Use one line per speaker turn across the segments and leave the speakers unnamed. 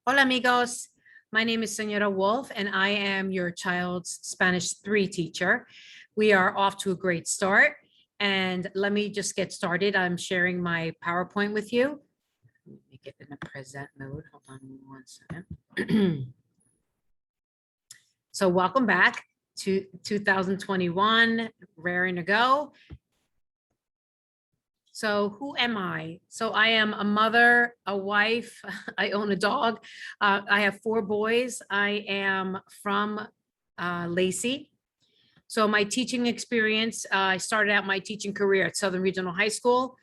Hola amigos, my name is Senora Wolf and I am your child's Spanish 3 teacher. We are off to a great start and let me just get started. I'm sharing my PowerPoint with you. Let me get in the present mode. Hold on 1 second. So welcome back to 2021, raring to go. So who am I? So I am a mother, a wife, I own a dog. I have 4 boys. I am from Lacey. So my teaching experience, I started out my teaching career at Southern Regional High School,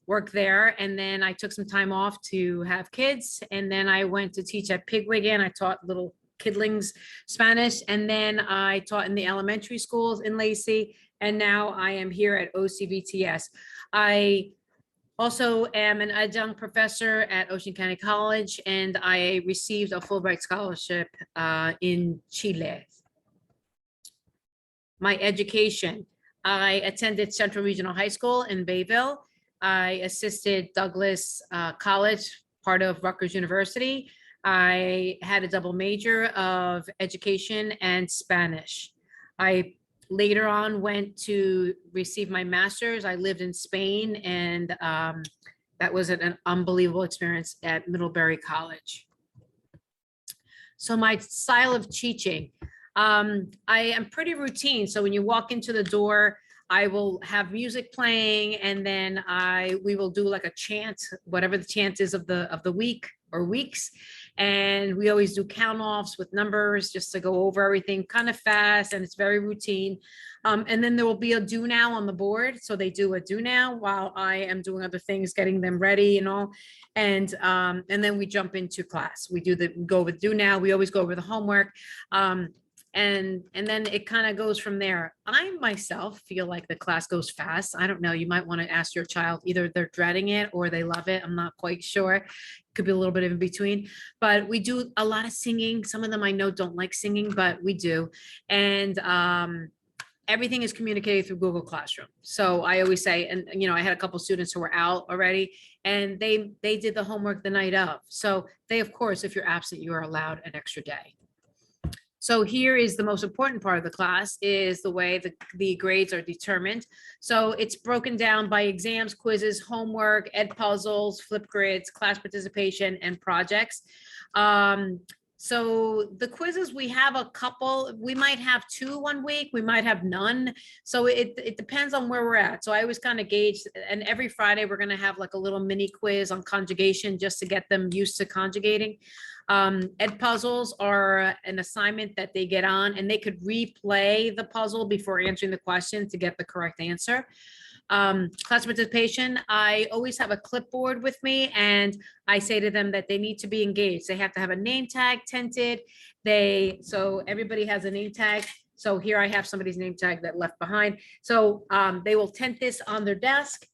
worked there, and then I took some time off to have kids. And then I went to teach at Pigwagon. I taught little kidlings Spanish, and then I taught in the elementary schools in Lacey. And now I am here at OCBTS. I also am an adjunct professor at Ocean County College, and I received a Fulbright scholarship in Chile. My education, I attended Central Regional High School in Bayville. I assisted Douglas College, part of Rutgers University. I had a double major of education and Spanish. I later on went to receive my master's. I lived in Spain, and that was an unbelievable experience at Middlebury College. So my style of teaching, I am pretty routine. So when you walk into the door, I will have music playing, and then we will do like a chant, whatever the chant is of the week or weeks. And we always do count offs with numbers just to go over everything kind of fast, and it's very routine. And then there will be a do now on the board. So they do a do now while I am doing other things, getting them ready and all. And then we jump into class. We go with do now. We always go over the homework. And then it kind of goes from there. I myself feel like the class goes fast. I don't know. You might want to ask your child, either they're dreading it or they love it. I'm not quite sure. Could be a little bit in between, but we do a lot of singing. Some of them I know don't like singing, but we do. And everything is communicated through Google Classroom. So I always say, and I had a couple students who were out already, and they did the homework the night of. So they, of course, if you're absent, you are allowed an extra day. So here is the most important part of the class, is the way the grades are determined. So it's broken down by exams, quizzes, homework, ed puzzles, flip grids, class participation, and projects. So the quizzes, we have a couple. We might have 2 1 week, we might have none. So it depends on where we're at. So I always kind of gauge, and every Friday we're going to have like a little mini quiz on conjugation just to get them used to conjugating. Ed puzzles are an assignment that they get on, and they could replay the puzzle before answering the question to get the correct answer. Class participation, I always have a clipboard with me, and I say to them that they need to be engaged. They have to have a name tag tinted. So everybody has a name tag. So here I have somebody's name tag that left behind. So they will tint this on their desk.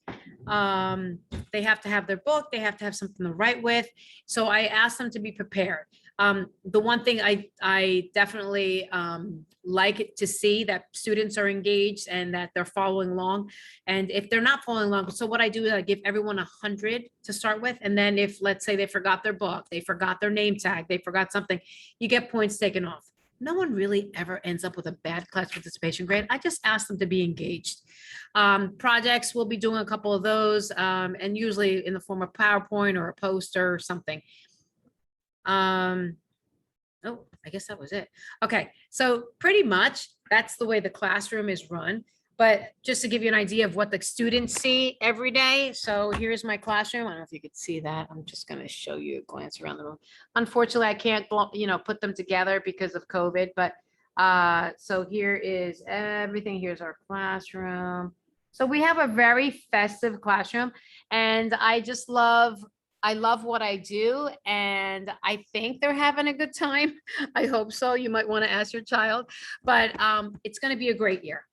They have to have their book. They have to have something to write with. So I ask them to be prepared. The one thing I definitely like it to see, that students are engaged and that they're following along. And if they're not following along, so what I do is I give everyone 100 to start with. And then if, let's say, they forgot their book, they forgot their name tag, they forgot something, you get points taken off. No one really ever ends up with a bad class participation grade. I just ask them to be engaged. Projects, we'll be doing a couple of those, and usually in the form of PowerPoint or a poster or something. Oh, I guess that was it. Okay, so pretty much that's the way the classroom is run. But just to give you an idea of what the students see every day. So here's my classroom. I don't know if you could see that. I'm just going to show you a glance around the room. Unfortunately, I can't, put them together because of COVID. But so here is everything. Here's our classroom. So we have a very festive classroom, and I love what I do, and I think they're having a good time. I hope so. You might want to ask your child, but it's going to be a great year.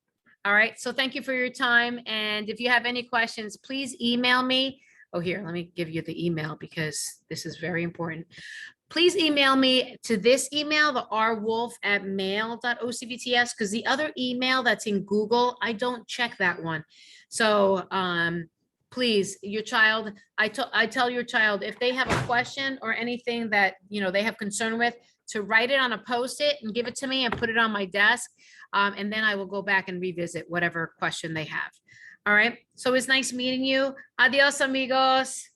All right. So thank you for your time. And if you have any questions, please email me. Oh, here, let me give you the email because this is very important. Please email me to this email, the rwolf@mail.ocbts, because the other email that's in Google, I don't check that one. So please, your child, I tell your child, if they have a question or anything that, you know, they have concern with, to write it on a Post-it and give it to me and put it on my desk. And then I will go back and revisit whatever question they have. All right. So it's nice meeting you. Adios, amigos.